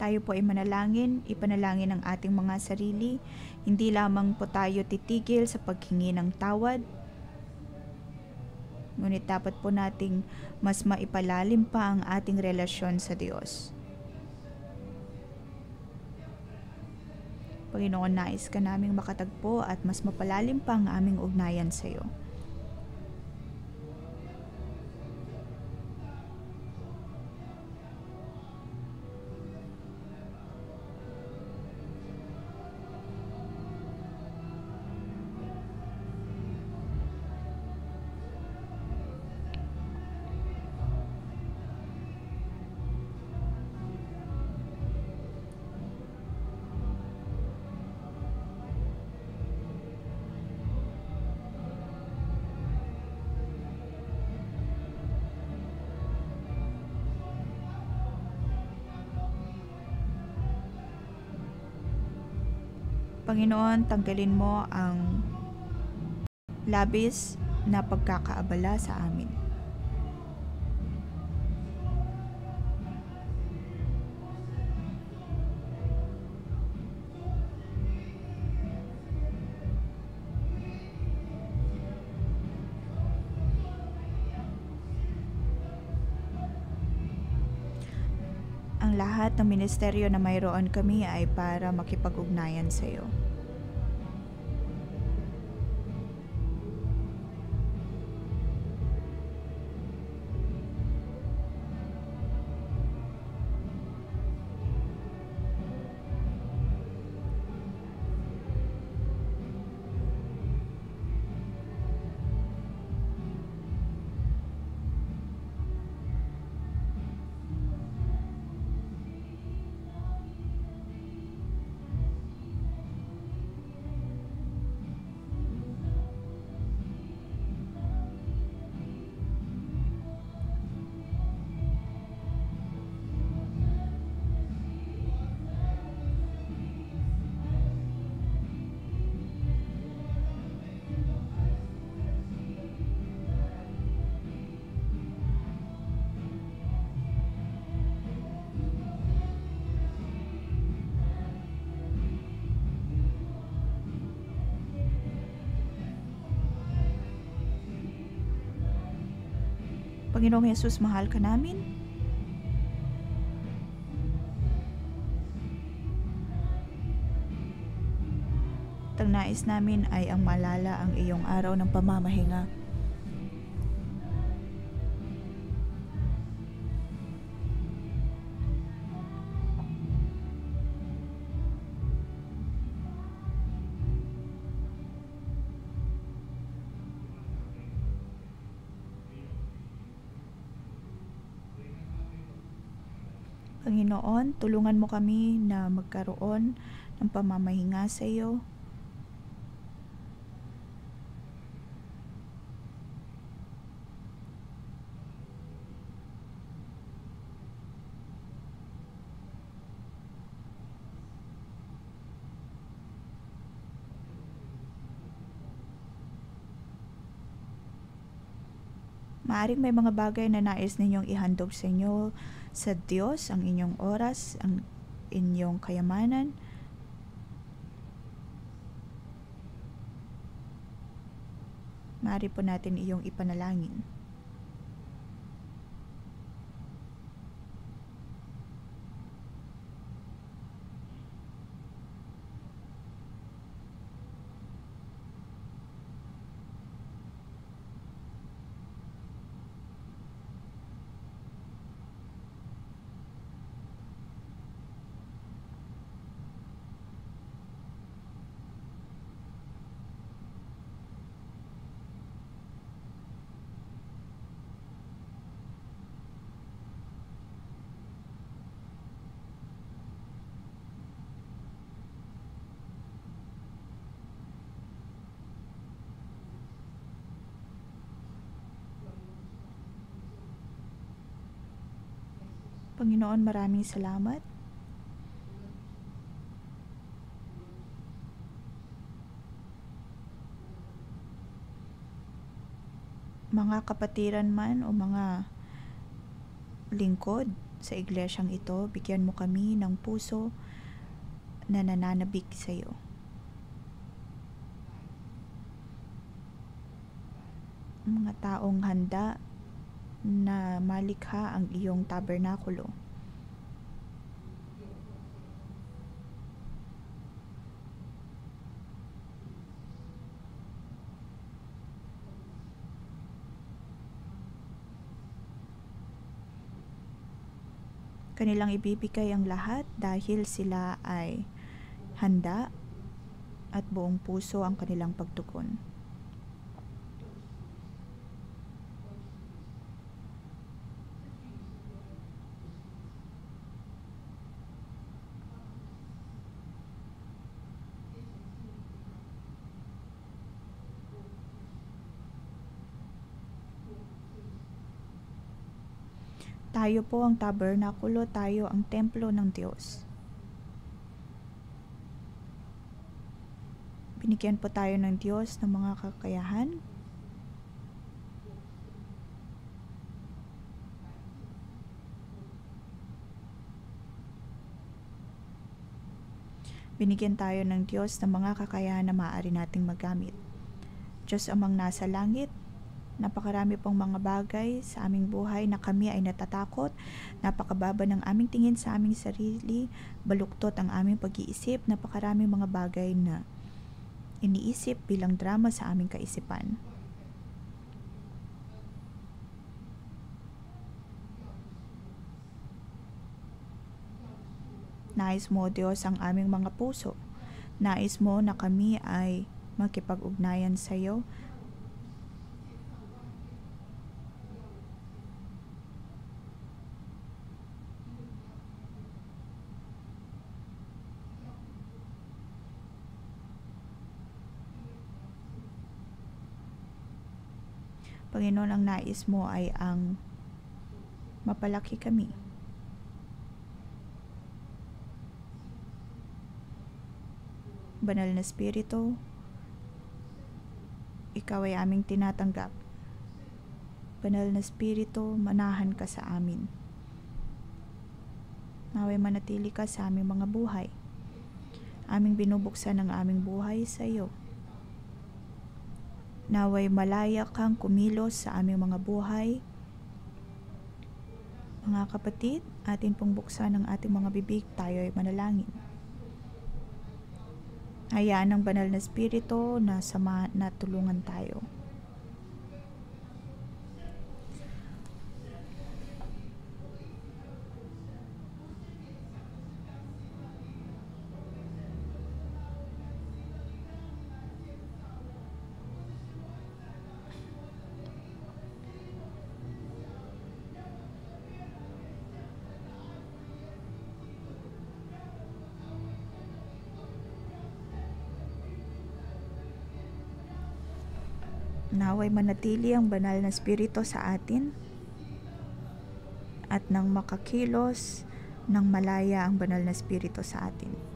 Tayo po ay manalangin, ipanalangin ang ating mga sarili. Hindi lamang po tayo titigil sa paghingi ng tawad, ngunit dapat po nating mas maipalalim pa ang ating relasyon sa Diyos. Panginoon, nais ka naming makatagpo at mas mapalalim pa ang aming ugnayan sa iyo. Panginoon, tanggalin mo ang labis na pagkakaabala sa amin. Ang lahat ng ministeryo na mayroon kami ay para makipag-ugnayan sa iyo. Panginoong Jesus, mahal ka namin. Ang nais namin ay ang malala ang iyong araw ng pamamahinga. Panginoon, tulungan mo kami na magkaroon ng pamamahinga sa iyo. Maaring may mga bagay na nais ninyong ihandog sa inyo sa Diyos, ang inyong oras, ang inyong kayamanan. Maaari po natin iyong ipanalangin. Panginoon, maraming salamat. Mga kapatiran man o mga lingkod Sa iglesyang ito, bigyan mo kami ng puso na nananabik sa iyo. Mga taong handa na malikha ang iyong tabernakulo. Kanilang ibibigay ang lahat dahil sila ay handa at buong puso ang kanilang pagtugon. Tayo po ang tabernakulo, tayo ang templo ng Diyos. Binigyan po tayo ng Diyos ng mga kakayahan. Binigyan tayo ng Diyos ng mga kakayahan na maaari nating magamit. Diyos amang nasa langit, napakarami pong mga bagay sa aming buhay na kami ay natatakot, napakababa ng aming tingin sa aming sarili, baluktot ang aming pag-iisip, napakaraming mga bagay na iniisip bilang drama sa aming kaisipan. Nais mo, Diyos, ang aming mga puso. Nais mo na kami ay makipag-ugnayan sa iyo. Panginoon, ang nais mo ay ang mapalaki kami. Banal na Espiritu, ikaw ay aming tinatanggap. Banal na Espiritu, manahan ka sa amin. Naway manatili ka sa aming mga buhay. Aming binubuksan ang aming buhay sa iyo. Naway malaya kang kumilos sa aming mga buhay. Mga kapatid, atin pong buksan ang ating mga bibig, tayo ay manalangin. Hayaan ng banal na Espiritu na tulungan tayo. Naway manatili ang banal na Espiritu sa atin at nang makakilos ng malaya ang banal na Espiritu sa atin.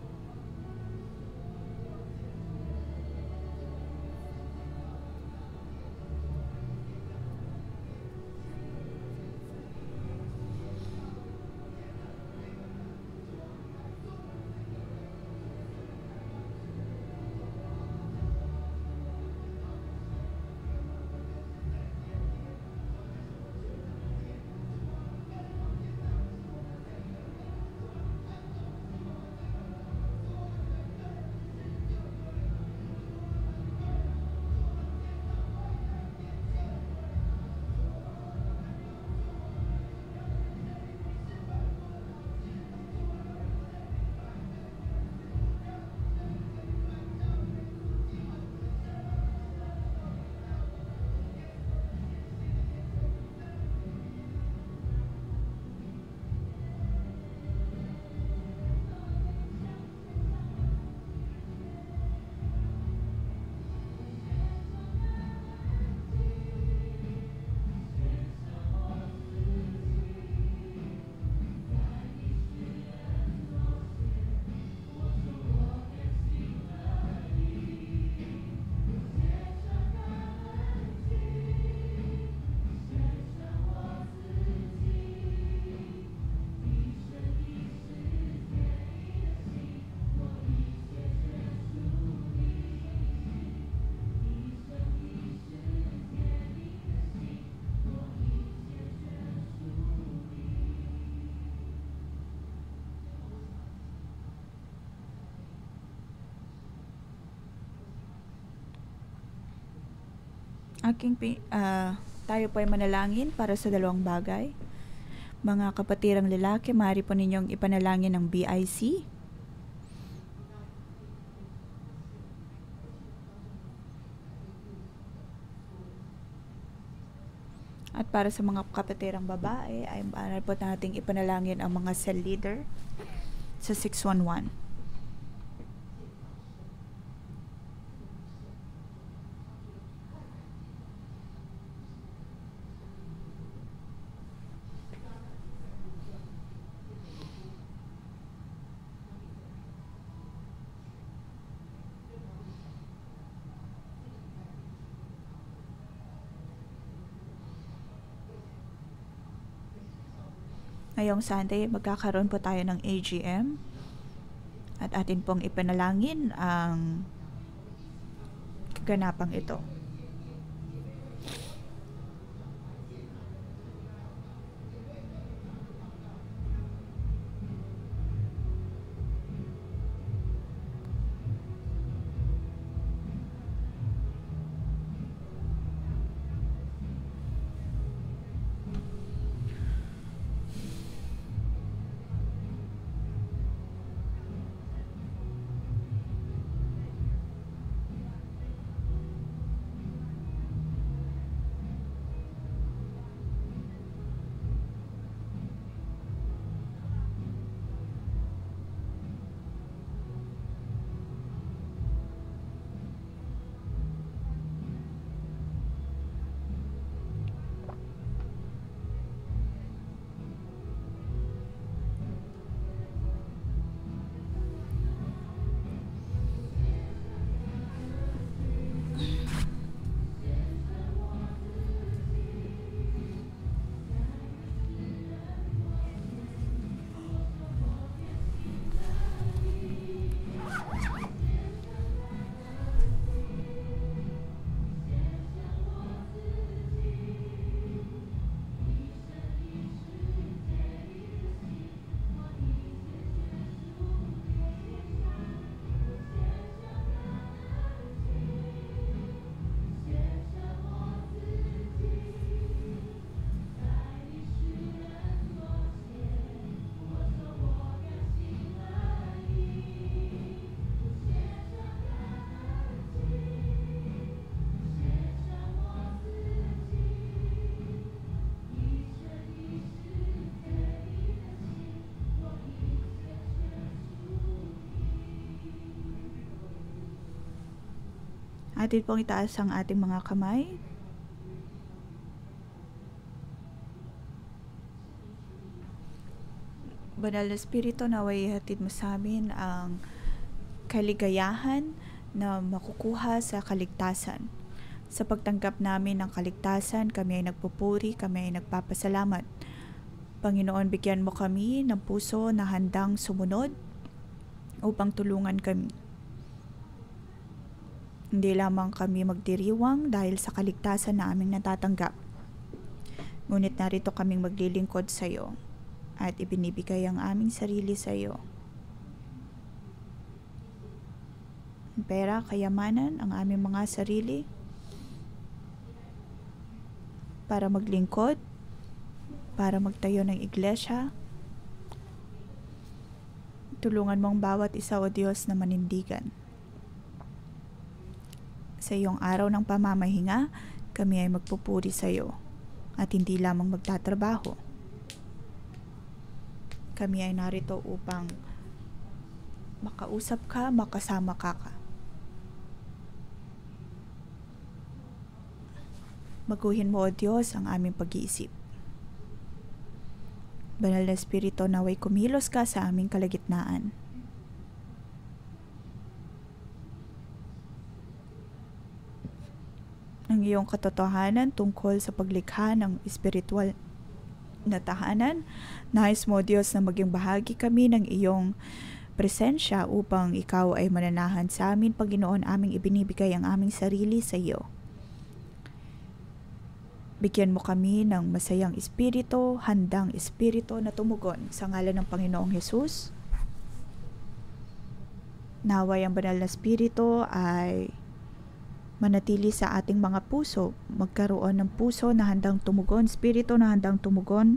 Tayo po ay manalangin para sa dalawang bagay. Mga kapatirang lalaki, maaari po ninyong ipanalangin ng BIC. At para sa mga kapatirang babae, ay maaari po nating ipanalangin ang mga cell leader sa 611. Ngayong Sunday, magkakaroon po tayo ng AGM at atin pong ipanalangin ang kaganapang ito. Atin pong itaas ang ating mga kamay. Banal na Espiritu, naway hatid mo sa amin ang kaligayahan na makukuha sa kaligtasan. Sa pagtanggap namin ng kaligtasan, kami ay nagpupuri, kami ay nagpapasalamat. Panginoon, bigyan mo kami ng puso na handang sumunod upang tulungan kami. Hindi lamang kami magdiriwang dahil sa kaligtasan na aming natatanggap. Ngunit narito kaming maglilingkod sa iyo at ibinibigay ang aming sarili sa iyo. Pera, kayamanan, ang aming mga sarili para maglingkod, para magtayo ng iglesia. Tulungan mo ang bawat isa, O Diyos, na manindigan. Sa iyong araw ng pamamahinga, kami ay magpupuri sa iyo at hindi lamang magtatrabaho. Kami ay narito upang makausap ka, makasama ka. Baguhin mo, O Diyos, ang aming pag-iisip. Banal na Espiritu, naway kumilos ka sa aming kalagitnaan. Ang iyong katotohanan tungkol sa paglikha ng espiritual na tahanan, nais mo, Diyos, na maging bahagi kami ng iyong presensya upang ikaw ay mananahan sa amin. Panginoon, aming ibinibigay ang aming sarili sa iyo. Bigyan mo kami ng masayang espiritu, handang espiritu na tumugon sa ngalan ng Panginoong Hesus. Naway ang banal na espiritu ay manatili sa ating mga puso, magkaroon ng puso na handang tumugon, spirito na handang tumugon.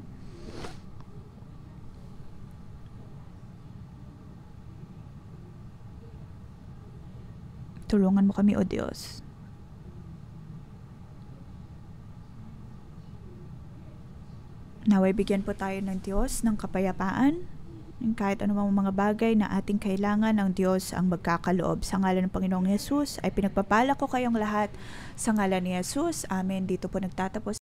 Tulungan mo kami, O Diyos. Naway bigyan po tayo ng Diyos ng kapayapaan. Kahit anumang mga bagay na ating kailangan, ng Diyos ang magkakaloob. Sa ngalan ng Panginoong Yesus ay pinagpapala ko kayong lahat. Sa ngalan ni Yesus, Amen. Dito po nagtatapos